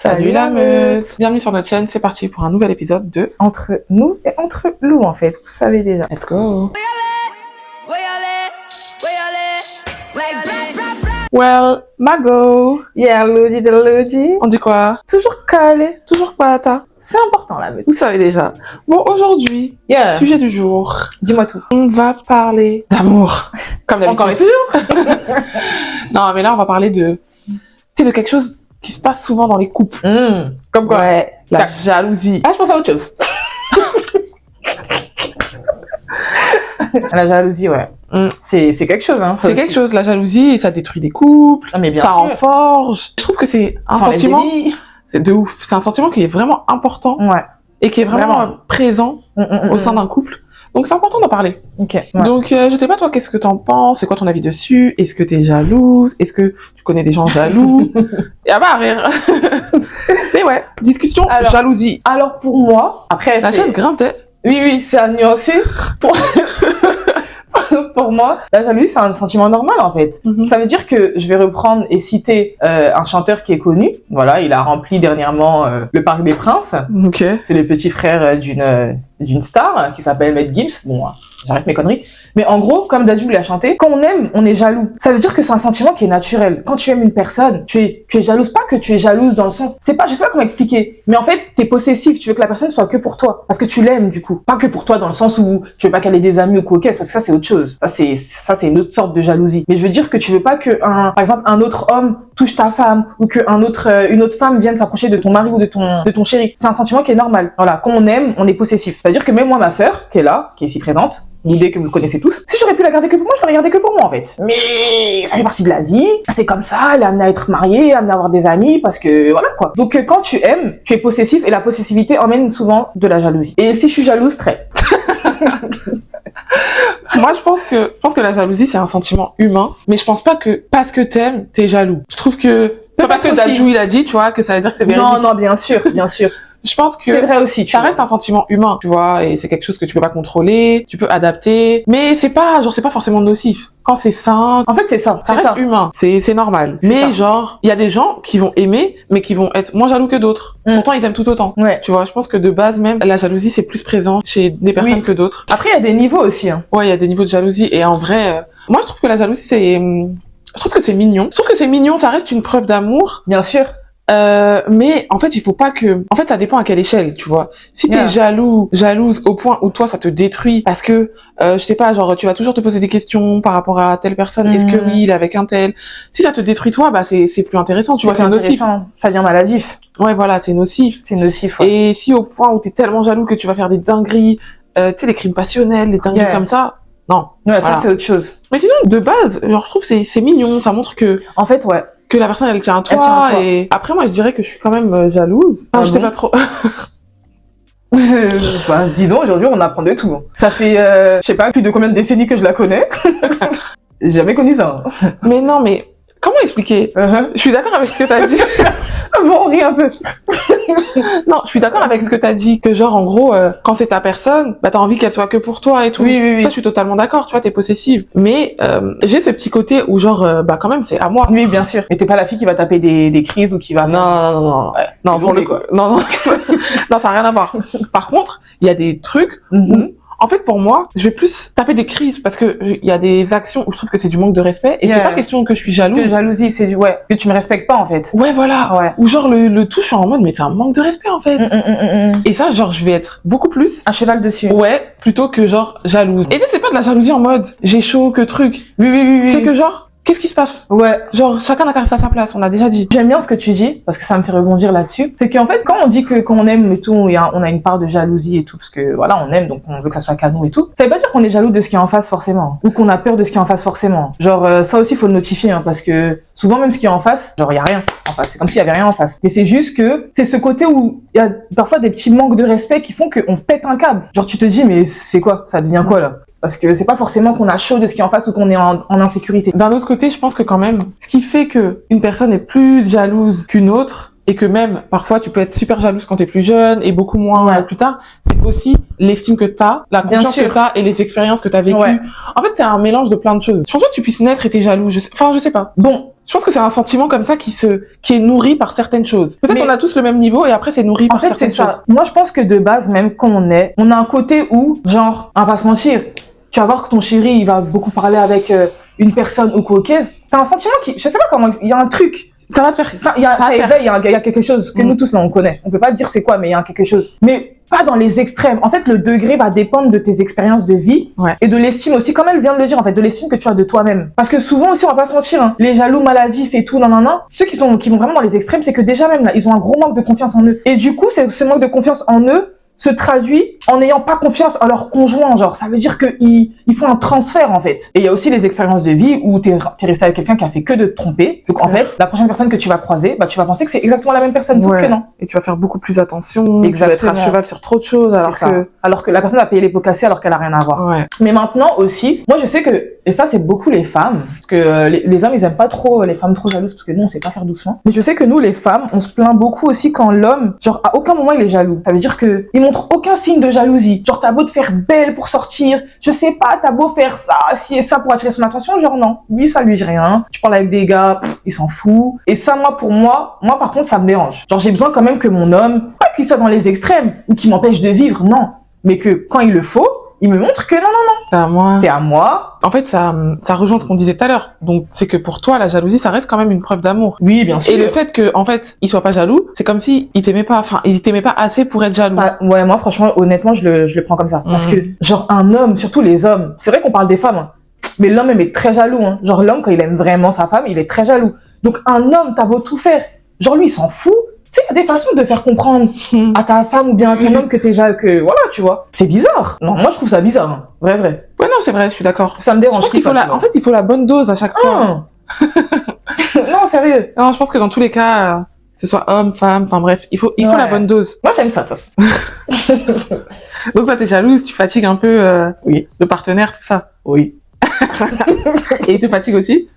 Salut la meute! Bienvenue sur notre chaîne, c'est parti pour un nouvel épisode de Entre nous et entre loups en fait, vous savez déjà. Let's go! Well, Mago! Yeah, Lodi de Lodi. On dit quoi? Toujours calé. Toujours pas à C'est important la meute. Vous savez déjà. Bon, aujourd'hui, Yeah. sujet du jour, Dis-moi tout. on va parler d'amour. Comme d'habitude. Encore et toujours. Non, mais là, on va parler de quelque chose qui se passe souvent dans les couples. Comme quoi? Ouais, la Ça. jalousie. Ah, je pense à autre chose. La jalousie, ouais. C'est quelque chose, hein. C'est quelque chose, la jalousie, et ça détruit des couples, Ah, mais bien ça sûr. en forge. Je trouve que c'est un Ça enlève des sentiment vies. c'est de ouf. C'est un sentiment qui est vraiment important Ouais. et qui est vraiment, Vraiment. présent au sein d'un couple. Donc c'est important d'en parler. Ok. Ouais. Donc je sais pas toi, qu'est-ce que t'en penses? C'est quoi ton avis dessus? Est-ce que t'es jalouse? Est-ce que tu connais des gens jaloux? Et à rire. Mais ouais, discussion Alors, jalousie. Alors pour moi, après La c'est... chaise grince tête. Oui, c'est à nuancer. Pour... Pour moi, la jalousie, c'est un sentiment normal, en fait. Ça veut dire que je vais reprendre et citer un chanteur qui est connu. Voilà, il a rempli dernièrement le Parc des Princes. Ok. C'est le petit frère d'une star qui s'appelle Matt Gibbs. Bon, j'arrête mes conneries. Mais en gros, comme Dadju l'a chanté, quand on aime, on est jaloux. Ça veut dire que c'est un sentiment qui est naturel. Quand tu aimes une personne, tu es jalouse. Pas que tu es jalouse dans le sens, c'est pas, je sais pas comment expliquer. Mais en fait, t'es possessif. Tu veux que la personne soit que pour toi. Parce que tu l'aimes, du coup. Pas que pour toi dans le sens où tu veux pas qu'elle ait des amis ou quoi, parce que ça, c'est autre chose. Ça, c'est une autre sorte de jalousie. Mais je veux dire que tu veux pas que par exemple, un autre homme touche ta femme ou que une autre femme vienne s'approcher de ton mari ou de ton chéri. C'est un sentiment qui est normal. Voilà. Quand on aime, on est possessif. C'est-à-dire que même moi, ma sœur, qui est là, qui est ici présente, l'idée que vous connaissez tous, si j'aurais pu la garder que pour moi, je l'aurais gardée que pour moi, en fait. Mais ça fait partie de la vie. C'est comme ça. Elle est amenée à être mariée, amenée à avoir des amis, parce que voilà, quoi. Donc, quand tu aimes, tu es possessif et la possessivité emmène souvent de la jalousie. Et si je suis jalouse, très. Moi, je pense que la jalousie, c'est un sentiment humain, mais je pense pas que parce que t'aimes, t'es jaloux. Je trouve que c'est pas parce que Dadju il a dit, tu vois, que ça veut dire que c'est véridique. Non, bien sûr, bien sûr. Je pense que C'est vrai aussi, tu ça vois. reste un sentiment humain, tu vois, et c'est quelque chose que tu peux pas contrôler, tu peux adapter, mais c'est pas forcément nocif. Quand c'est sain, En fait, c'est ça. ça C'est reste ça. humain, c'est normal. C'est Mais ça. genre, il y a des gens qui vont aimer, mais qui vont être moins jaloux que d'autres. Pourtant, ils aiment tout autant. Ouais. Tu vois, je pense que de base même, la jalousie c'est plus présent chez des personnes Oui. que d'autres. Après, il y a des niveaux aussi, hein. Ouais, il y a des niveaux de jalousie, et en vrai, moi je trouve que la jalousie je trouve que c'est mignon. Je trouve que c'est mignon, ça reste une preuve d'amour. Bien sûr. Mais en fait, il faut pas que... En fait, ça dépend à quelle échelle, tu vois. Si t'es Yeah. jalouse au point où toi, ça te détruit parce que, je sais pas, genre, tu vas toujours te poser des questions par rapport à telle personne. Est-ce que oui, il est avec un tel? Si ça te détruit toi, bah, c'est plus intéressant, tu vois, c'est nocif. intéressant. Ça devient maladif. Ouais, voilà, c'est nocif. C'est nocif, ouais. Et si au point où t'es tellement jaloux que tu vas faire des dingueries, tu sais, des crimes passionnels, des dingueries Yeah. comme ça, non. Ouais, Voilà. ça, c'est autre chose. Mais sinon, de base, genre, je trouve que c'est mignon, ça montre que En fait, ouais. la personne elle tient à toi, Elle tient à toi. et après moi je dirais que je suis quand même jalouse. Enfin, Ah je sais bon pas trop. Bah, dis donc, aujourd'hui, on apprend de tout. Ça fait, je sais pas, plus de combien de décennies que je la connais. J'ai jamais connu ça. Mais non, mais comment expliquer? Je suis d'accord avec ce que t'as dit. Bon, on rit un peu. Non, je suis d'accord avec ce que t'as dit, que genre en gros quand c'est ta personne, bah t'as envie qu'elle soit que pour toi et tout. Oui. Ça je suis totalement d'accord, tu vois, t'es possessive. Mais j'ai ce petit côté où genre bah quand même c'est à moi. Oui, bien sûr. Mais t'es pas la fille qui va taper des crises ou qui va... Non. Ouais. Non, Et pour le donc, coup. Non, non, ça n'a rien à voir. Par contre, il y a des trucs où, en fait, pour moi, je vais plus taper des crises parce que il y a des actions où je trouve que c'est du manque de respect et Yeah. c'est pas question que je suis jalouse. Que jalousie, c'est du... Ouais. Que tu me respectes pas, en fait. Ouais, voilà. Ouais. Ou genre le tout, je suis en mode, mais c'est un manque de respect, en fait. Et ça, genre, je vais être beaucoup plus, Un cheval dessus. ouais, plutôt que genre jalouse. Et tu sais, c'est pas de la jalousie en mode, j'ai chaud, que truc. Oui. C'est que genre, qu'est-ce qui se passe? Ouais. Genre, chacun a sa place, on a déjà dit. J'aime bien ce que tu dis, parce que ça me fait rebondir là-dessus. C'est qu'en fait, quand on dit que quand on aime et tout, on a une part de jalousie et tout, parce que voilà, on aime, donc on veut que ça soit canon et tout. Ça veut pas dire qu'on est jaloux de ce qui est en face forcément, ou qu'on a peur de ce qui est en face forcément. Genre, ça aussi, faut le notifier, hein, parce que souvent, même ce qui est en face, genre, y a rien en face. C'est comme s'il y avait rien en face. Mais c'est juste que c'est ce côté où il y a parfois des petits manques de respect qui font qu'on pète un câble. Genre, tu te dis, mais c'est quoi? Ça devient quoi, là? Parce que c'est pas forcément qu'on a chaud de ce qui est en face ou qu'on est en insécurité. D'un autre côté, je pense que quand même, ce qui fait que une personne est plus jalouse qu'une autre, et que même parfois tu peux être super jalouse quand t'es plus jeune et beaucoup moins plus tard, c'est aussi l'estime que t'as, la confiance que t'as et les expériences que t'as vécues. Ouais. En fait, c'est un mélange de plein de choses. Je pense pas que tu puisses naître et t'es jaloux. Je sais pas. Bon, Je pense que c'est un sentiment comme ça qui est nourri par certaines choses. Peut-être Mais- on a tous le même niveau et après c'est nourri en par fait, c'est certaines choses. ça. Moi, je pense que de base, même quand on a un côté où, genre, on va pas se mentir, tu vas voir que ton chéri, il va beaucoup parler avec une personne ou caucase. T'as un sentiment qui, je sais pas comment, il y a un truc. Ça va te faire. Ça, il y a quelque chose que nous tous là on connaît. On peut pas dire c'est quoi, mais il y a quelque chose. Mais pas dans les extrêmes. En fait, le degré va dépendre de tes expériences de vie et de l'estime aussi, comme elle vient de le dire, en fait, de l'estime que tu as de toi-même. Parce que souvent aussi, on va pas se mentir, hein, les jaloux maladifs et tout, ceux qui vont vraiment dans les extrêmes, c'est que déjà même là, ils ont un gros manque de confiance en eux. Et du coup, ce manque de confiance en eux se traduit en n'ayant pas confiance en leur conjoint, genre ça veut dire que ils font un transfert en fait. Et il y a aussi les expériences de vie où t'es resté avec quelqu'un qui a fait que de te tromper. Donc en fait, la prochaine personne que tu vas croiser, bah tu vas penser que c'est exactement la même personne, sauf que non. Et tu vas faire beaucoup plus attention. Exactement. Tu vas être à cheval sur trop de choses alors que la personne a payé les pots cassés alors qu'elle a rien à voir. Ouais. Mais maintenant aussi, moi je sais que, et ça c'est beaucoup les femmes, parce que les hommes ils aiment pas trop les femmes trop jalouses parce que nous on sait pas faire doucement. Mais je sais que nous les femmes, on se plaint beaucoup aussi quand l'homme, genre à aucun moment il est jaloux. Ça veut dire que il montre aucun signe de jalousie. Genre t'as beau te faire belle pour sortir, je sais pas, t'as beau faire ça, ci et ça pour attirer son attention, genre non. Lui ça lui dit rien. Tu parles avec des gars, il s'en fout. Et ça moi par contre ça me dérange. Genre j'ai besoin quand même que mon homme, pas qu'il soit dans les extrêmes ou qu'il m'empêche de vivre, non. Mais que quand il le faut, il me montre que non. T'es à moi. T'es à moi. En fait, ça rejoint ce qu'on disait tout à l'heure. Donc, c'est que pour toi, la jalousie, ça reste quand même une preuve d'amour. Oui, bien sûr. Et le fait que, en fait, il soit pas jaloux, c'est comme si il t'aimait pas. Enfin, il t'aimait pas assez pour être jaloux. Ouais, moi, franchement, honnêtement, je le prends comme ça. Parce que, genre, un homme, surtout les hommes, c'est vrai qu'on parle des femmes, hein, mais l'homme même est très jaloux, hein. Genre, l'homme, quand il aime vraiment sa femme, il est très jaloux. Donc, un homme, t'as beau tout faire. Genre, lui, il s'en fout. Tu sais, il y a des façons de faire comprendre à ta femme ou bien à ton homme que t'es jaloux, que, voilà, tu vois. C'est bizarre. Non, moi, je trouve ça bizarre, hein. Vrai. Ouais, non, c'est vrai, je suis d'accord. Ça me dérange. Je pense qu'il faut en fait, il faut la bonne dose à chaque fois. Non, sérieux. Non, je pense que dans tous les cas, que ce soit homme, femme, enfin bref, il faut la bonne dose. Moi, j'aime ça, de toute façon. Donc, toi, t'es jalouse, tu fatigues un peu, le partenaire, tout ça. Oui. Et il te fatigue aussi?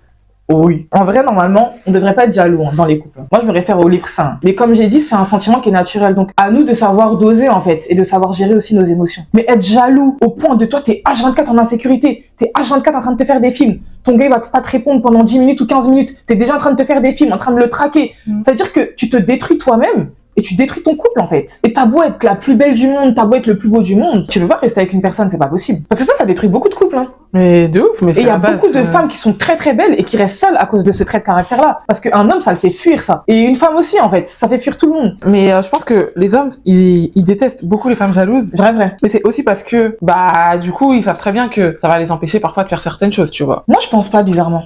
Oui. En vrai, normalement, on devrait pas être jaloux dans les couples. Moi, je me réfère au livre saint. Mais comme j'ai dit, c'est un sentiment qui est naturel. Donc, à nous de savoir doser, en fait, et de savoir gérer aussi nos émotions. Mais être jaloux au point de toi, t'es H24 en insécurité. T'es H24 en train de te faire des films. Ton gars, il va pas te répondre pendant 10 minutes ou 15 minutes. T'es déjà en train de te faire des films, en train de le traquer. Ça veut dire que tu te détruis toi-même. Et tu détruis ton couple, en fait. Et t'as beau être la plus belle du monde, t'as beau être le plus beau du monde, tu peux pas rester avec une personne, c'est pas possible. Parce que ça détruit beaucoup de couples, hein. Mais de ouf, mais et il y a beaucoup de femmes qui sont très très belles et qui restent seules à cause de ce trait de caractère-là. Parce qu'un homme, ça le fait fuir, ça. Et une femme aussi, en fait. Ça fait fuir tout le monde. Mais je pense que les hommes, ils détestent beaucoup les femmes jalouses. Vrai. Mais c'est aussi parce que, du coup, ils savent très bien que ça va les empêcher parfois de faire certaines choses, tu vois. Moi, je pense pas, bizarrement.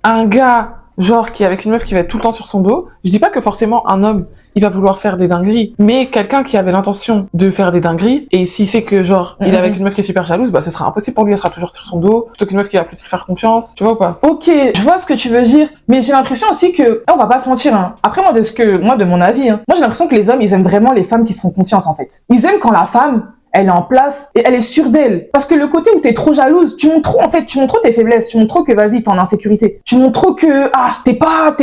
Un gars, genre, qui est avec une meuf qui va être tout le temps sur son dos, je dis pas que forcément un homme, il va vouloir faire des dingueries. Mais quelqu'un qui avait l'intention de faire des dingueries, et s'il sait que, genre, il est avec une meuf qui est super jalouse, ce sera impossible pour lui, elle sera toujours sur son dos, plutôt qu'une meuf qui va plus lui faire confiance, tu vois ou pas? Ok, je vois ce que tu veux dire, mais j'ai l'impression aussi que, on va pas se mentir, hein. Après, moi, de mon avis, hein, moi, j'ai l'impression que les hommes, ils aiment vraiment les femmes qui se font confiance, en fait. Ils aiment quand la femme, elle est en place et elle est sûre d'elle. Parce que le côté où t'es trop jalouse, tu montres trop tes faiblesses, tu montres trop que vas-y, t'es en insécurité. Tu montres trop que, t'es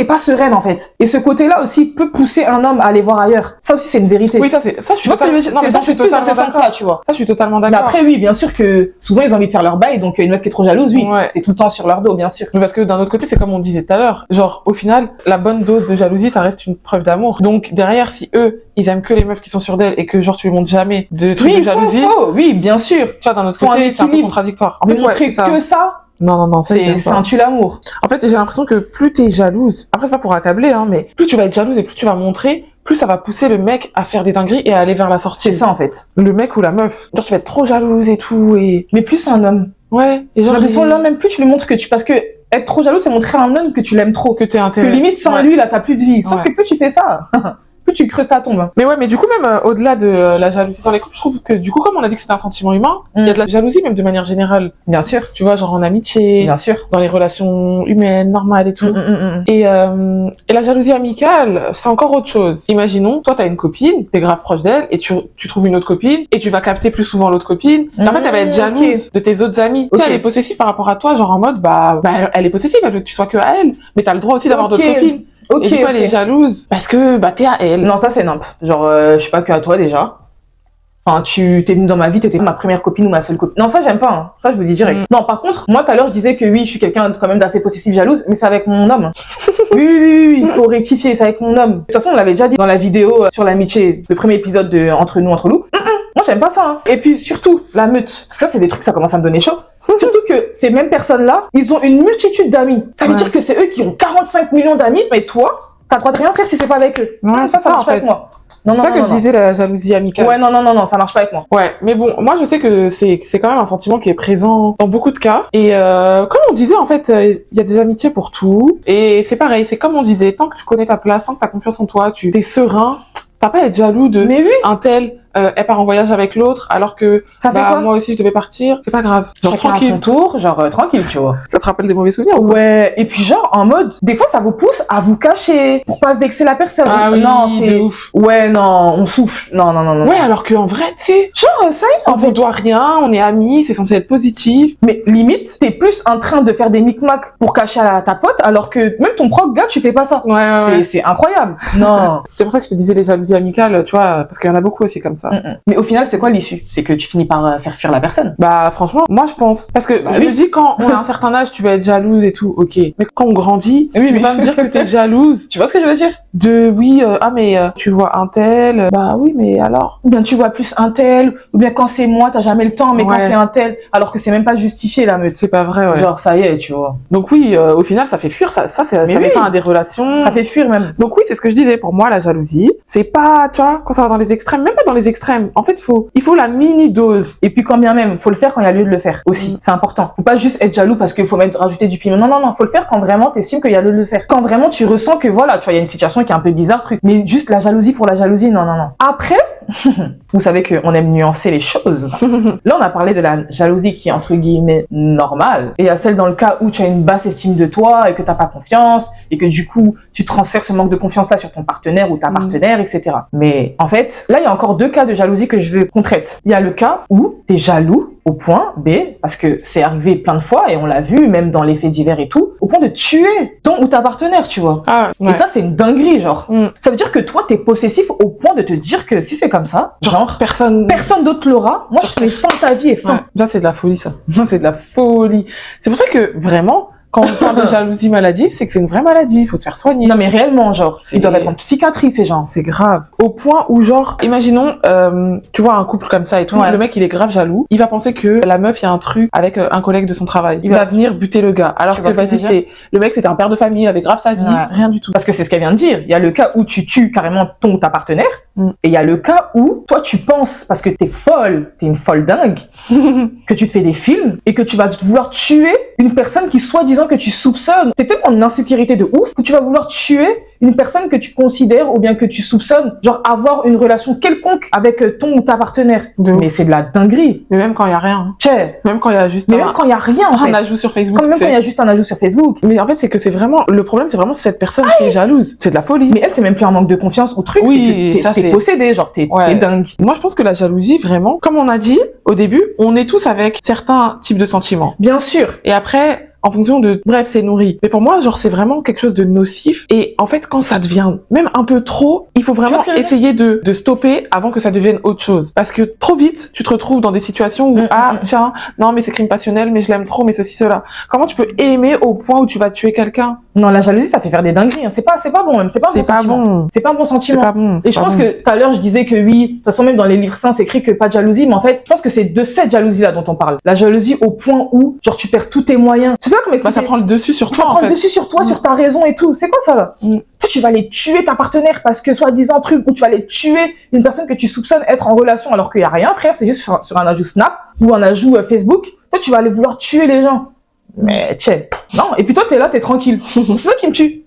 pas sereine, en fait. Et ce côté-là aussi peut pousser un homme à aller voir ailleurs. Ça aussi, c'est une vérité. Oui, ça, je suis totalement d'accord. Tu vois. Ça, je suis totalement Mais d'accord. après, oui, bien sûr que souvent, ils ont envie de faire leur bail, donc une meuf qui est trop jalouse, oui. Ouais. T'es tout le temps sur leur dos, bien sûr. Mais parce que d'un autre côté, c'est comme on disait tout à l'heure. Genre, au final, la bonne dose de jalousie, ça reste une preuve d'amour. Donc, derrière, si eux, ils aiment que les meufs qui sont sûres d'elles et que, genre, tu lui montres jamais de trucs de jalousie. Oui, bien sûr. Tu vois, d'un autre Faut un côté, c'est un peu équilibre. contradictoire. En fait, montrer que ça, Non, c'est un tue-l'amour. En fait, j'ai l'impression que plus t'es jalouse, après c'est pas pour accabler, hein, mais plus tu vas être jalouse et plus tu vas montrer, plus ça va pousser le mec à faire des dingueries et à aller vers la sortie. C'est ça, en fait. Le mec ou la meuf. Genre, tu vas être trop jalouse et tout, et... Mais plus c'est un homme. Ouais. Et J'ai l'impression, l'homme, même plus tu lui montres parce que être trop jaloux, c'est montrer à un homme que tu l'aimes trop. Que t'es Que intéressé. limite, sans lui, là, t'as plus de vie. Sauf que plus tu fais ça, plus tu creuses ta tombe. Mais ouais, mais du coup, même au-delà de la jalousie dans les couples, je trouve que du coup, comme on a dit que c'était un sentiment humain, il y a de la jalousie même de manière générale. Bien sûr. Tu vois, genre en amitié, Bien sûr. dans les relations humaines, normales et tout. Et la jalousie amicale, c'est encore autre chose. Imaginons, toi, t'as une copine, t'es grave proche d'elle, et tu trouves une autre copine, et tu vas capter plus souvent l'autre copine. Et en fait, elle va être jalouse de tes autres amis. Tu sais, elle est possessive par rapport à toi, genre en mode, elle est possessive, elle veut que tu sois que à elle. Mais t'as le droit aussi d'avoir d'autres copines. Ok, et du coup, ok. elle est jalouse parce que, bah, t'es à elle. Non, ça c'est nimp. Genre, je suis pas que à toi déjà. Enfin, tu t'es venue dans ma vie, t'étais ma première copine ou ma seule copine. Non, ça j'aime pas. Hein. Ça je vous dis direct. Non, par contre, moi tout à l'heure je disais que oui, je suis quelqu'un quand même d'assez possessive, jalouse, mais c'est avec mon homme. Oui, il faut rectifier, c'est avec mon homme. De toute façon, on l'avait déjà dit dans la vidéo sur l'amitié, le premier épisode de Entre nous, entre loups. Moi j'aime pas ça. Hein. Et puis surtout la meute, parce que ça c'est des trucs, ça commence à me donner chaud. Surtout que ces mêmes personnes-là, ils ont une multitude d'amis. Ça veut dire que c'est eux qui ont 45 millions d'amis, mais toi, t'as le droit de rien faire si c'est pas avec eux. Ouais, ça marche pas avec moi. Non, c'est ça que je disais, la jalousie amicale. Ouais, non, ça marche pas avec moi. Ouais, mais bon, moi je sais que c'est quand même un sentiment qui est présent dans beaucoup de cas. Et comme on disait, en fait, il y a des amitiés pour tout. Et c'est pareil, c'est comme on disait, tant que tu connais ta place, tant que t'as confiance en toi, tu t'es serein, t'as pas à être jaloux de Mais oui. un tel, elle part en voyage avec l'autre, alors que Ça fait quoi moi aussi je devais partir. C'est pas grave. Genre Chacun à tranquille. son tour, genre tranquille, tu vois. Ça te rappelle des mauvais souvenirs ou quoi? Ouais, et puis genre en mode, des fois ça vous pousse à vous cacher pour pas vexer la personne. Ah oui, non, de c'est ouf. ouais, non, on souffle. Non. Ouais, alors qu'en vrai, tu sais, Genre ça y est, on en vous fait. doit rien, on est amis, c'est censé être positif. Mais limite, t'es plus en train de faire des micmacs pour cacher à ta pote, alors que même ton propre gars, tu fais pas ça. Ouais. C'est incroyable. Non. C'est pour ça que je te disais les jalousies amicales, tu vois, parce qu'il y en a beaucoup aussi comme ça. Mais au final, c'est quoi l'issue? C'est que tu finis par faire fuir la personne. Bah franchement, moi je pense. Parce que Bah je oui. me dis quand on a un certain âge, tu vas être jalouse et tout, ok. Mais quand on grandit, Oui, tu oui. vas me dire que t'es jalouse Tu vois ce que je veux dire? de oui, tu vois un tel, bah oui, mais alors. Ou bien tu vois plus un tel, ou bien quand c'est moi, t'as jamais le temps, mais quand Ouais. c'est un tel, alors que c'est même pas justifié la meute. C'est pas vrai, ouais. Genre ça y est, tu vois. Donc oui, au final, ça fait fuir, ça met oui. fin à des relations. Ça fait fuir même. Donc oui, c'est ce que je disais. Pour moi, la jalousie, c'est pas, tu vois, quand ça va dans les extrêmes, même pas dans les extrêmes. En fait, il faut la mini dose. Et puis quand bien même, faut le faire quand il y a lieu de le faire aussi. C'est important. Faut pas juste être jaloux parce qu'il faut même rajouter du piment. Non. Faut le faire quand vraiment t'estimes qu'il y a lieu de le faire. Quand vraiment tu ressens que voilà, tu vois, il y a une situation qui est un peu bizarre, truc. Mais juste la jalousie pour la jalousie, non. Après, vous savez qu'on aime nuancer les choses. Là, on a parlé de la jalousie qui est entre guillemets normale. Et il y a celle dans le cas où tu as une basse estime de toi et que t'as pas confiance et que du coup, tu transfères ce manque de confiance là sur ton partenaire ou ta partenaire, etc. Mais en fait, là, il y a encore deux cas de jalousie que je veux qu'on traite. Il y a le cas où t'es jaloux au point, B, parce que c'est arrivé plein de fois et on l'a vu, même dans les faits divers et tout, au point de tuer ton ou ta partenaire, tu vois. Ah, ouais. Et ça, c'est une dinguerie, genre. Mm. Ça veut dire que toi, t'es possessif au point de te dire que si c'est comme ça, genre, personne d'autre l'aura. Moi, je te mets fin ta vie et fin. Ouais, ça c'est de la folie, ça. C'est de la folie. C'est pour ça que vraiment, quand on parle de jalousie maladive, c'est que c'est une vraie maladie. Il faut se faire soigner. Non, mais réellement, genre, C'est- ils doivent être en psychiatrie, ces gens. C'est grave. Au point où, genre, imaginons, tu vois un couple comme ça et tout, Ouais. le mec il est grave jaloux, il va penser que la meuf, il y a un truc avec un collègue de son travail. Il va venir buter le gars. Alors Tu que vois ce que je veux le mec c'était un père de famille, il avait grave sa vie, Ouais. rien du tout. Parce que c'est ce qu'elle vient de dire. Il y a le cas où tu tues carrément ton ou ta partenaire. Mm. Et il y a le cas où toi, tu penses, parce que t'es folle, t'es une folle dingue, que tu te fais des films et que tu vas vouloir tuer une personne qui, soi-disant, que tu soupçonnes. T'es peut-être en une insécurité de ouf, que tu vas vouloir tuer une personne que tu considères ou bien que tu soupçonnes, genre avoir une relation quelconque avec ton ou ta partenaire. De ouf. Mais c'est de la dinguerie. Mais même quand il y a rien. Hein. Tchè. Même quand il y a juste Mais même quand il y a rien, en fait. un ajout sur Facebook. Même quand il y c'est- a juste un ajout sur Facebook. Mais en fait, c'est que c'est vraiment, le problème, c'est vraiment cette personne qui est jalouse. C'est de la folie. Mais elle, c'est même plus un manque de confiance ou truc, Oui, c'est ça, que t'es c'est- possédé, genre t'es Ouais. dingue. Moi, je pense que la jalousie, vraiment, comme on a dit au début, on est tous avec certains types de sentiments. Bien sûr. Et après, en fonction de, bref, c'est nourri. Mais pour moi, genre, c'est vraiment quelque chose de nocif. Et en fait, quand ça devient même un peu trop, il faut Tu vois vraiment ce que je veux essayer de stopper avant que ça devienne autre chose. Parce que trop vite, tu te retrouves dans des situations où, tiens, non, mais c'est crime passionnel, mais je l'aime trop, mais ceci, cela. Comment tu peux aimer au point où tu vas tuer quelqu'un? Non, la jalousie, ça fait faire des dingueries. Hein. C'est pas bon, même. C'est pas un bon C'est pas sentiment. bon. C'est pas un bon C'est sentiment. pas bon. Et je pense que tout à l'heure, je disais que oui, de toute façon, même dans les livres saints, c'est écrit que pas de jalousie, mais en fait, je pense que c'est de cette jalousie-là dont on parle. La jalousie au point où, genre, tu perds tous tes moyens. C'est ça comment Bah, expliquer? ça prend le dessus sur Ça toi, en prend fait. le dessus sur toi, sur ta raison et tout. C'est quoi ça, là? Mm. Toi, tu vas aller tuer ta partenaire parce que, soi-disant, truc, ou tu vas aller tuer une personne que tu soupçonnes être en relation alors qu'il y a rien, frère. C'est juste sur un ajout Snap ou un ajout Facebook. Toi, tu vas aller vouloir tuer les gens. Mais, tiens. Non. Et puis toi, t'es là, t'es tranquille. C'est ça qui me tue.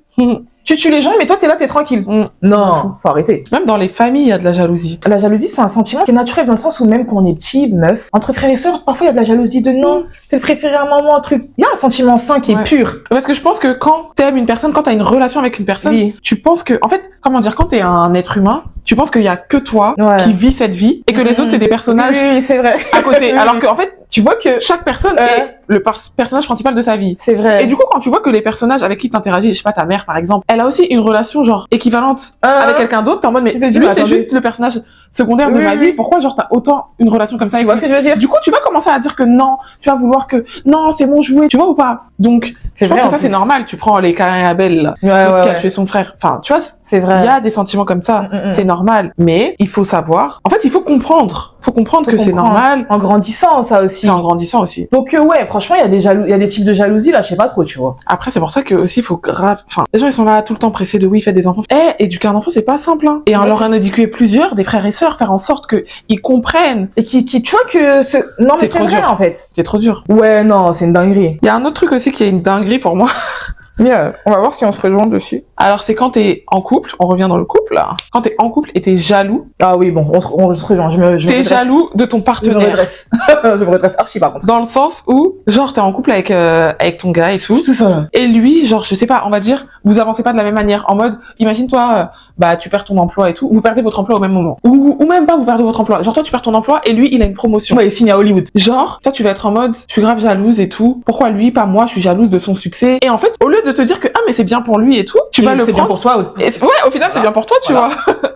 Tu tues les gens, mais toi, t'es là, t'es tranquille. Non. Faut arrêter. Même dans les familles, il y a de la jalousie. La jalousie, c'est un sentiment qui est naturel dans le sens où même quand on est petit, meuf, entre frères et sœurs, parfois il y a de la jalousie de non, c'est le préféré à maman, un truc. Il y a un sentiment sain qui est Ouais. pur. Parce que je pense que quand t'aimes une personne, quand t'as une relation avec une personne, Oui. tu penses que, en fait, comment dire, quand t'es un être humain, tu penses qu'il y a que toi Ouais. qui vis cette vie et que les autres c'est des personnages Oui, c'est vrai. à côté. Oui. Alors qu'en fait, Tu vois que chaque personne est le personnage principal de sa vie. c'est vrai. Et du coup, quand tu vois que les personnages avec qui t'interagis, je sais pas, ta mère par exemple, elle a aussi une relation genre équivalente avec quelqu'un d'autre, t'es en mode mais Tu t'es dit, lui mais c'est attendez. juste le personnage secondaire de Oui, ma oui, vie, oui. pourquoi genre t'as autant une relation comme ça Tu avec vois lui? ce que je veux dire? Du coup, tu vas commencer à dire que non, tu vas vouloir que non, c'est mon jouet, tu vois ou pas? Donc, C'est je pense vrai, que ça en c'est plus. normal, tu prends les Caïn et Abel là, Ouais, qui a ouais. tué son frère. Enfin, tu vois, C'est vrai. il y a des sentiments comme ça, c'est normal, mais il faut savoir. En fait, il faut comprendre que c'est normal. En grandissant, ça aussi. C'est en grandissant aussi. Donc ouais, franchement, il y a des types de jalousie là, je sais pas trop, tu vois. Après, c'est pour ça que aussi il faut grave. Enfin, les gens ils sont là tout le temps pressés de oui, faites des enfants. Éduquer un enfant c'est pas simple. Hein. Et en leur en éduquer plusieurs, des frères et sœurs, faire en sorte que ils comprennent. Et qui tu vois que non mais C'est c'est trop vrai dur. en fait. C'est trop dur. Ouais, non, c'est une dinguerie. Il y a un autre truc aussi qui est une dinguerie pour moi. Yeah, on va voir si on se rejoint dessus. Alors c'est quand t'es en couple, on revient dans le couple là. Quand t'es en couple et t'es jaloux, Ah oui, bon, on se rejoint. Je me t'es redresse. jaloux de ton Je me partenaire. redresse. Je me redresse archi par contre. Dans le sens où, genre, t'es en couple avec ton gars et tout. Tout ça. Et lui, genre, je sais pas, on va dire, vous avancez pas de la même manière. En mode, imagine-toi, bah, tu perds ton emploi et tout. Vous perdez votre emploi au même moment. Ou même pas, vous perdez votre emploi. Genre, toi, tu perds ton emploi et lui, il a une promotion. Ouais, il signe à Hollywood. Genre, toi, tu vas être en mode, je suis grave jalouse et tout. Pourquoi lui, pas moi, je suis jalouse de son succès. Et en fait, au lieu de te dire que, ah, mais c'est bien pour lui et tout, tu vas le C'est bien prendre. pour toi. Et ouais, au final, c'est bien pour toi, tu vois.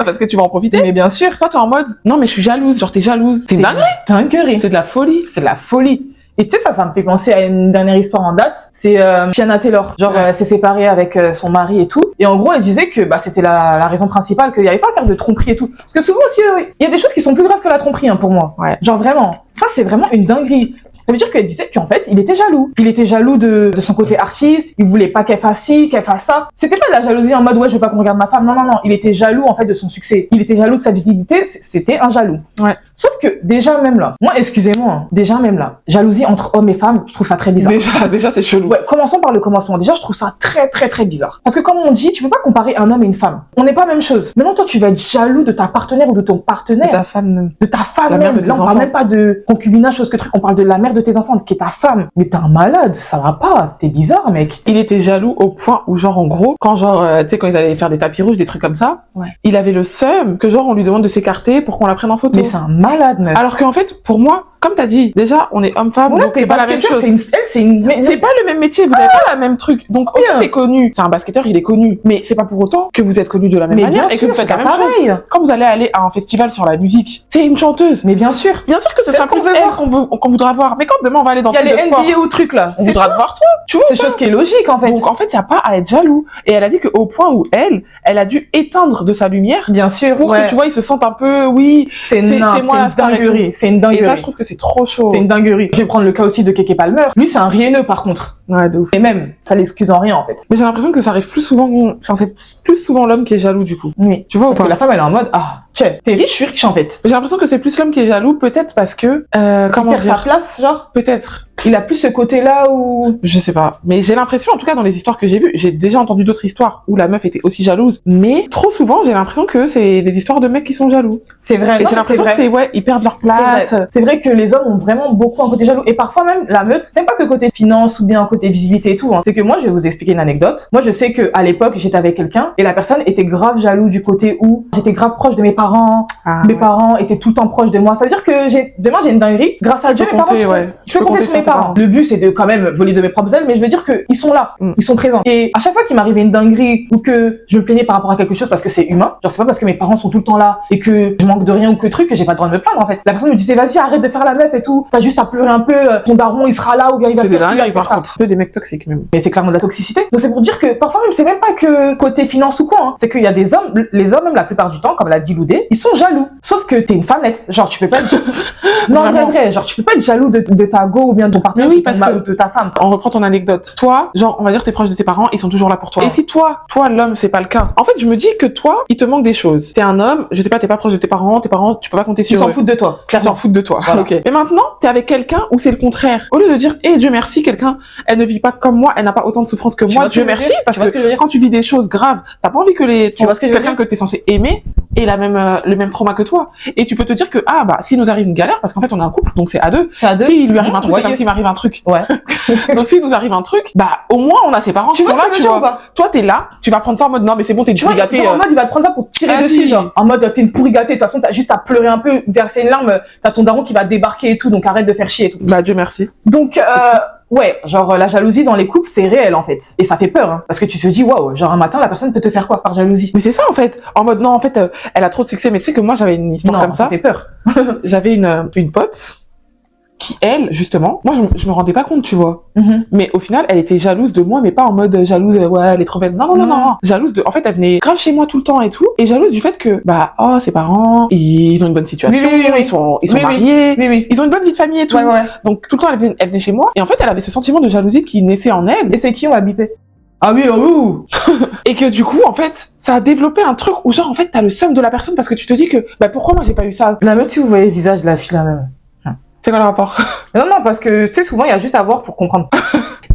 Parce que tu vas en profiter. Mais bien sûr. Toi, t'es en mode, non, mais je suis jalouse. Genre, t'es jalouse. C'est dingue. dinguerie. C'est de la folie. C'est de la folie. Et tu sais, ça me fait penser à une dernière histoire en date. C'est Tiana Taylor. Genre, elle s'est séparée avec son mari et tout. Et en gros, elle disait que bah c'était la raison principale, qu'il n'y avait pas à faire de tromperie et tout. Parce que souvent aussi, il y a des choses qui sont plus graves que la tromperie, hein, pour moi. Ouais. Genre vraiment, ça c'est vraiment une dinguerie. Ça veut dire qu'elle disait qu'en fait, il était jaloux. Il était jaloux de son côté artiste. Il voulait pas qu'elle fasse ci, qu'elle fasse ça. C'était pas de la jalousie en mode ouais, je veux pas qu'on regarde ma femme. Non, non, non. Il était jaloux en fait de son succès. Il était jaloux de sa visibilité. C'était un jaloux. Ouais. Sauf que déjà même là, moi excusez-moi, hein, déjà même là, jalousie entre hommes et femmes, je trouve ça très bizarre. Déjà, c'est chelou. Ouais, commençons par le commencement. Déjà, je trouve ça très, très, très bizarre. Parce que comme on dit, tu peux pas comparer un homme et une femme. On n'est pas la même chose. Maintenant, toi, tu vas être jaloux de ta partenaire ou de ton partenaire. Ta femme même. De ta femme La mère même. de tes Là, on parle enfants. même pas de concubinage, chose que truc. On parle de la mère de tes enfants, qui est ta femme. Mais t'es un malade, ça va pas. T'es bizarre, mec. Il était jaloux au point où, genre, en gros, quand genre, tu sais, quand ils allaient faire des tapis rouges, des trucs comme ça, Ouais. il avait le seum que genre, on lui demande de s'écarter pour qu'on la prenne en photo. Mais c'est un malade, meuf. Alors qu'en fait, pour moi, comme t'as dit, déjà, on est homme-femme, Voilà, donc t'es c'est pas la même basketteur, chose. c'est une... mais- C'est pas le même métier, vous avez pas la même truc. Donc, ok, t'es connu. C'est un basketteur, il est connu. Mais c'est pas pour autant que vous êtes connu de la même Mais manière bien et que sûr, vous faites c'est la pas même chose. pareil. Quand vous allez aller à un festival sur la musique, c'est une chanteuse. Mais bien sûr. Bien sûr que ce C'est sera elle qu'on plus veut elle voir. qu'on voudra voir. Mais quand demain on va aller dans Il y a le les truc de sport, NBA ou trucs là. on C'est voudra te voir toi. Tu vois C'est chose qui est logique, en fait. Donc en fait, il y a pas à être jaloux. Et elle a dit qu'au point où elle a dû éteindre de sa lumière Bien sûr, pour ouais. que tu vois, ils se sentent un peu, oui. C'est c'est non, moi la une star et dinguerie. C'est une Et dinguerie. ça, je trouve que c'est trop chaud. C'est une dinguerie. Je vais prendre le cas aussi de Keke Palmer. Lui, c'est un rieneux, par contre. Ouais, de ouf. Et même, ça l'excuse en rien, en fait. Mais j'ai l'impression que ça arrive plus souvent, enfin, c'est plus souvent l'homme qui est jaloux, du coup. Oui. Tu vois, ou Parce que pas la femme, elle est en mode, ah, t'es riche, je suis riche, en fait. J'ai l'impression que c'est plus l'homme qui est jaloux, peut-être parce que, comment Il perd sa dire, place, genre. peut-être. Il a plus ce côté-là où... Je sais pas. Mais j'ai l'impression, en tout cas, dans les histoires que j'ai vues, j'ai déjà entendu d'autres histoires où la meuf était aussi jalouse. Mais trop souvent, j'ai l'impression que c'est des histoires de mecs qui sont jaloux. C'est vrai. Et non, j'ai mais l'impression que c'est vrai. c'est, ils perdent leur C'est place. vrai. C'est vrai que les hommes ont vraiment beaucoup un côté jaloux. Et parfois même, la meute, c'est pas que côté finance ou bien côté visibilité et tout. Hein. C'est que moi, je vais vous expliquer une anecdote. Moi, je sais que à l'époque, j'étais avec quelqu'un et la personne était grave jaloux du côté où j'étais grave proche de mes parents. Mes parents étaient tout le temps proches de moi. Ça veut dire que demain, j'ai une dinguerie. Grâce à Dieu, mes parents je peux compter sur mes parents. Le but, c'est de quand même voler de mes propres ailes, mais je veux dire que ils sont là. Ils sont présents. Et à chaque fois qu'il m'arrivait une dinguerie ou que je me plaignais par rapport à quelque chose parce que c'est humain, genre c'est pas parce que mes parents sont tout le temps là et que je manque de rien ou que truc que j'ai pas le droit de me plaindre en fait. La personne me disait vas-y arrête de faire la meuf et tout, t'as juste à pleurer un peu, ton daron il sera là ou bien il va C'est des faire ci, il va dingueries, faire par ça. contre. Un peu des mecs toxiques, même. Mais c'est clairement de la toxicité. Donc c'est pour dire que parfois même c'est même pas que côté finance ou quoi, hein. C'est qu'il y a des hommes, les hommes même la plupart du temps, comme l'a dit Loudé, ils sont jaloux. Sauf que t'es une femmette, genre tu peux pas être... non Vraiment. vrai, genre tu peux pas être jaloux de ta go ou bien de ton partenaire Mais oui, ou de ton parce que- ou de ta femme. On reprend ton anecdote. Toi, genre, on va dire t'es proche de tes parents, ils sont toujours là pour toi. Et si toi, l'homme, c'est pas le cas. En fait, je me dis que toi, il te manque des choses. T'es un homme, je sais pas, t'es pas proche de tes parents, tu peux pas compter Ils sur s'en eux. foutent de toi, Ils clairement. s'en foutent de toi. Voilà. Ok. Mais maintenant, t'es avec quelqu'un où c'est le contraire. Au lieu de dire, Dieu merci, quelqu'un, elle ne vit pas comme moi, elle n'a pas autant de souffrance que Tu moi, vois ce que Dieu je veux merci, dire parce Tu vois ce que je veux que dire quand tu vis des choses graves, t'as pas envie que Tu vois ce que je veux quelqu'un dire que t'es censé aimer ait le même trauma que toi. Et tu peux te dire que, ah, bah, s'il nous arrive une galère, parce qu'en fait, on est un couple, donc c'est à deux. C'est à deux. S'il lui arrive un truc, c'est voyez. comme s'il m'arrive un truc. Ouais. Donc s'il nous arrive un truc, bah, au moins, on a ses parents Tu qui vois sont ce là, que je tu veux dire vois. ou pas Toi, t'es là, tu vas prendre ça en mode, non, mais c'est bon, t'es une Tu vois, gâtée. genre en mode, il va te prendre ça pour te tirer Vas-y. dessus, genre. En mode, t'es une pourri gâtée. De toute façon, t'as juste à pleurer un peu, verser une larme, t'as ton daron qui va débarquer et tout, donc arrête de faire chier et tout. Bah, Dieu merci. Donc, ouais, genre, la jalousie dans les couples, c'est réel, en fait. Et ça fait peur, hein. Parce que tu te dis, waouh, genre, un matin, la personne peut te faire quoi par jalousie? Mais c'est ça, en fait. En mode, non, en fait, elle a trop de succès. Mais tu sais que moi, j'avais une histoire Non, comme ça ça. fait peur. J'avais une pote qui, elle, justement, moi, je me rendais pas compte, tu vois. Mhm. Mais au final, elle était jalouse de moi, mais pas en mode jalouse, ouais, elle est trop belle. Non, non, non, Non. non. Jalouse de, en fait, elle venait grave chez moi tout le temps et tout. Et jalouse du fait que, bah, oh, ses parents, ils ont une bonne situation. Oui. Ils sont Oui, oui. mariés. Oui. Ils ont une bonne vie de famille et tout. Ouais. Donc, tout le temps, elle venait chez moi. Et en fait, elle avait ce sentiment de jalousie qui naissait en elle. Et c'est qui on va biper? Ah oui, ouh. Et que du coup, en fait, ça a développé un truc où genre, en fait, t'as le seum de la personne parce que tu te dis que, bah, pourquoi moi j'ai pas eu ça? La meuf, si vous voyez le visage de la fille, là, même. C'est quoi le rapport? Non, parce que, tu sais, souvent, il y a juste à voir pour comprendre.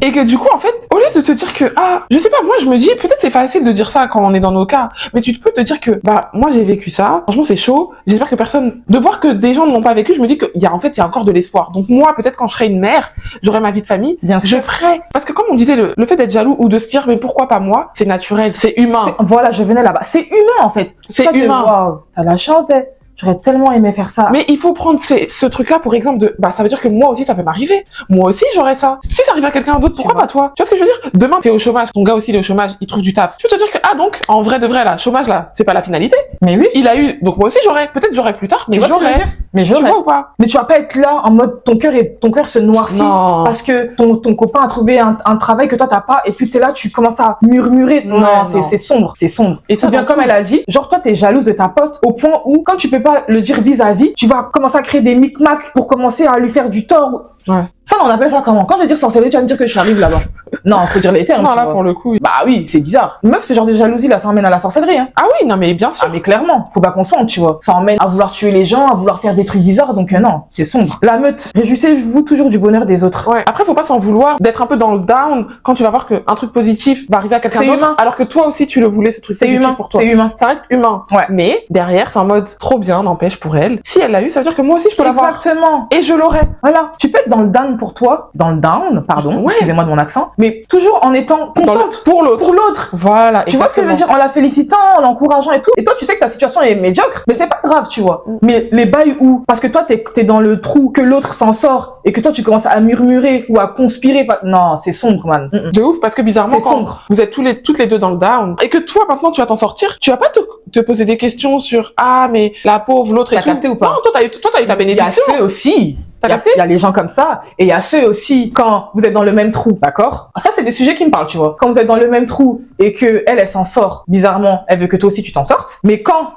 Et que du coup, en fait, au lieu de te dire que, ah, je sais pas, moi, je me dis, peut-être c'est facile de dire ça quand on est dans nos cas, mais tu peux te dire que, bah, moi, j'ai vécu ça, franchement, c'est chaud, j'espère que personne, de voir que des gens ne l'ont pas vécu, je me dis qu'il y a, en fait, il y a encore de l'espoir. Donc moi, peut-être quand je serai une mère, j'aurai ma vie de famille, Bien sûr. je ferai, parce que comme on disait, le fait d'être jaloux ou de se dire, mais pourquoi pas moi, c'est naturel, c'est humain. Voilà, je venais là-bas. C'est humain, en fait. C'est pas de, humain. waouh, t'as la chance d'être... J'aurais tellement aimé faire ça. Mais il faut prendre ce truc-là pour exemple de, bah, ça veut dire que moi aussi, ça peut m'arriver. Moi aussi, j'aurais ça. Si ça arrive à quelqu'un d'autre, pourquoi vois. pas toi? Tu vois ce que je veux dire? Demain, t'es au chômage, ton gars aussi, il est au chômage, il trouve du taf. Tu peux te dire que, ah, donc, en vrai de vrai, là, chômage, là, c'est pas la finalité. Mais oui. Il a eu, donc moi aussi, peut-être j'aurais plus tard, mais Tu vois ce que je veux j'aurais. dire? Mais Tu j'aurais. vois ou pas? Mais tu vas pas être là en mode ton cœur se noircit Non. parce que ton copain a trouvé un travail que toi t'as pas et puis t'es là, tu commences à murmurer. Ouais, Non, non. c'est sombre, c'est sombre. Et Et ça, c'est bien dans comme tout. elle a dit, genre toi t'es jalouse de ta pote au point où quand tu peux pas le dire vis-à-vis, tu vas commencer à créer des micmacs pour commencer à lui faire du tort. Ouais. Ça, on appelle ça comment? Quand je vais dire sorcellerie, tu vas me dire que j'arrive là-bas. Non, faut dire les termes. Non, tu là, vois. pour le coup. Bah oui, c'est bizarre. Meuf, ce genre de jalousie là, ça emmène à la sorcellerie, hein. Ah oui, non, mais bien sûr. Ah mais clairement, faut pas qu'on se mente, tu vois. Ça emmène à vouloir tuer les gens, à vouloir faire des trucs bizarres, donc non, c'est sombre. La meute, réjouissez-vous toujours du bonheur des autres. Ouais. Après, faut pas s'en vouloir d'être un peu dans le down quand tu vas voir qu'un truc positif va arriver à quelqu'un C'est d'autre, humain. alors que toi aussi, tu le voulais, ce truc C'est positif humain, pour toi. c'est humain. Ça reste humain. Ouais. Mais derrière, c'est en mode trop bien, n'empêche pour elle. Si elle l'a eu, ça veut dire que moi aussi je peux l'avoir. Exactement. Et je l'aurai. Voilà. Tu peux être dans le down pour toi, dans le down, pardon, Ouais. excusez-moi de mon accent, mais toujours en étant contente Pour l'autre. pour l'autre. Voilà. Tu vois ce que je veux dire? En la félicitant, en l'encourageant et tout. Et toi, tu sais que ta situation est médiocre, mais c'est pas grave, tu vois. Mais les bails où, parce que toi, t'es dans le trou, que l'autre s'en sort, et que toi, tu commences à murmurer ou à conspirer, non, c'est sombre, man. De ouf, parce que bizarrement, C'est quand sombre. vous êtes toutes les deux dans le down, et que toi, maintenant, tu vas t'en sortir, tu vas pas te poser des questions sur, ah, mais la pauvre, l'autre et T'as tout. capté ou pas? Non, toi, t'as eu ta Il y a bénédiction. ceux aussi. T'as Il y a- capté? il y a les gens comme ça, et il y a ceux aussi quand vous êtes dans le même trou, d'accord? Ça, c'est des sujets qui me parlent, tu vois. Quand vous êtes dans le même trou et que elle s'en sort, bizarrement, elle veut que toi aussi tu t'en sortes. Mais quand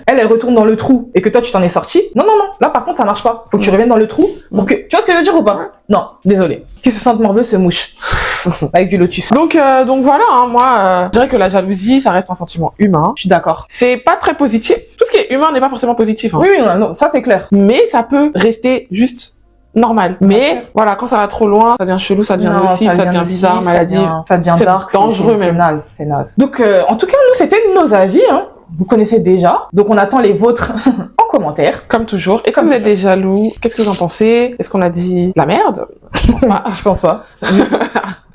elle retourne dans le trou et que toi tu t'en es sorti, non. Là, par contre, ça marche pas. Faut que tu reviennes dans le trou pour que, tu vois ce que je veux dire ou pas? Non, désolé. Qui se sentent morveux se mouche. Avec du lotus. Donc voilà, hein, moi, je dirais que la jalousie, ça reste un sentiment humain. Je suis d'accord. C'est pas très positif. Tout ce qui est humain n'est pas forcément positif, hein. Oui, non, ça c'est clair. Mais ça peut rester juste normal. Bien Mais sûr. voilà, quand ça va trop loin, ça devient chelou, ça devient Non, nocif, ça devient nocif, bizarre, maladie. Ça devient C'est dark, dangereux c'est même. naze, c'est naze. Donc, en tout cas, nous, c'était nos avis, hein. Vous connaissez déjà. Donc, on attend les vôtres en commentaire. Comme toujours. Est-ce que Comme vous êtes des jaloux? Qu'est-ce que vous en pensez? Est-ce qu'on a dit la merde? Je pense pas. Je pense pas.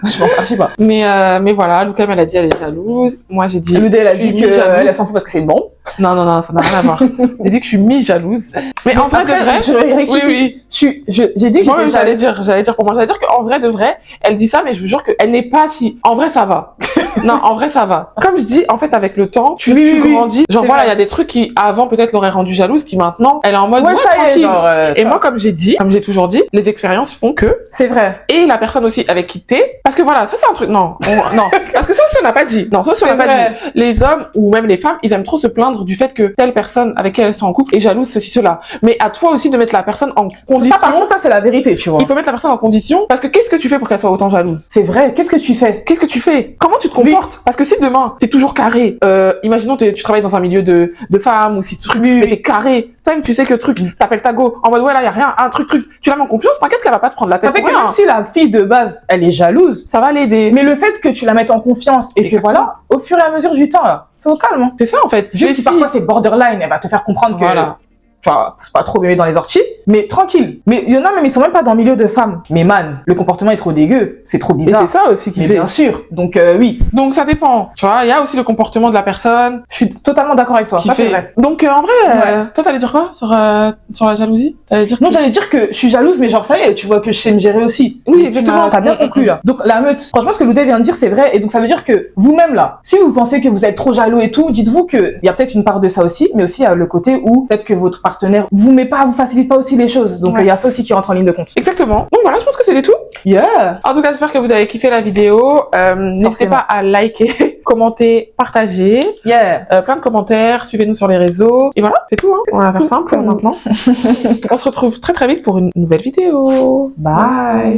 Je pense archi pas. Mais voilà, Lucam, elle a dit elle est jalouse. Moi, j'ai dit. Loudé, elle a je suis dit mi-jalouse. qu'elle s'en fout parce que c'est une bombe. Non, ça n'a rien à voir. J'ai dit que je suis mi-jalouse. Mais en vrai de Après, vrai. je rectifie. Oui. J'ai dit que Moi, j'étais j'allais jalouse. dire pour moi. J'allais dire qu'en vrai de vrai, elle dit ça, mais je vous jure qu'elle n'est pas si. En vrai, ça va. Non, en vrai, ça va. Comme je dis, en fait, avec le temps, tu Oui. grandis. Genre C'est voilà, il vrai. y a des trucs qui avant peut-être l'auraient rendue jalouse, qui maintenant, elle est en mode Ouais, ça y est, tranquille. genre. Et moi, comme j'ai toujours dit, les expériences font que, c'est vrai. et la personne aussi avec qui t'es, parce que voilà, ça c'est un truc, non, parce que ça aussi on n'a pas dit, non, ça aussi on n'a C'est pas vrai. dit. Les hommes, ou même les femmes, ils aiment trop se plaindre du fait que telle personne avec qui elles sont en couple est jalouse, ceci, cela. Mais à toi aussi de mettre la personne en condition. Ça, par contre, ça, c'est la vérité, tu vois. Il faut mettre la personne en condition, parce que qu'est-ce que tu fais pour qu'elle soit autant jalouse? C'est vrai. Qu'est-ce que tu fais? Qu'est-ce que tu fais? Comment tu te comportes? importe. Parce que si demain, t'es toujours carré, imaginons tu travailles dans un milieu de femmes ou si truc, mais t'es carré. Toi, tu sais que le truc, t'appelles ta go en mode ouais là y a rien, un truc, tu la mets en confiance, t'inquiète qu'elle va pas te prendre la tête. Ça fait pour que rien. même si la fille de base, elle est jalouse, Ça va l'aider. mais le fait que tu la mettes en confiance et que Exactement. voilà, au fur et à mesure du temps, là, c'est au calme. Hein. C'est ça en fait. Juste si parfois c'est borderline, elle va te faire comprendre que Voilà. tu vois, c'est pas trop bébé dans les orties, mais tranquille. Mais il y en a même, ils sont même pas dans le milieu de femmes. Mais man, le comportement est trop dégueu, c'est trop Et bizarre. c'est ça aussi qui Mais fait. bien sûr. Donc oui, Donc ça dépend. Tu vois, il y a aussi le comportement de la personne je suis totalement d'accord avec toi. qui Ça c'est fait. vrai. Donc en vrai, Ouais. toi t'allais dire quoi sur la jalousie? T'allais dire Non, que- j'allais dire que je suis jalouse, mais genre ça y est, tu vois que je sais me gérer aussi. Oui, Et exactement. T'as bien conclu là. Donc la meute, franchement, ce que Loudé vient de dire, c'est vrai. Et donc ça veut dire que vous-même là, si vous pensez que vous êtes trop jaloux et tout, dites-vous que il y a peut-être une part de ça aussi, mais aussi il y a le côté où peut-être que votre partenaire vous facilite pas aussi les choses. Donc il Ouais. y a ça aussi qui rentre en ligne de compte. Exactement. Donc voilà, je pense que c'était tout. Yeah. En tout cas, j'espère que vous avez kiffé la vidéo. N'hésitez Forcément. pas à liker, commenter, partager. Yeah. Plein de commentaires, suivez-nous sur les réseaux. Et voilà, c'est tout. Hein. On va faire Tout simple comme- maintenant. On se retrouve très très vite pour une nouvelle vidéo. Bye.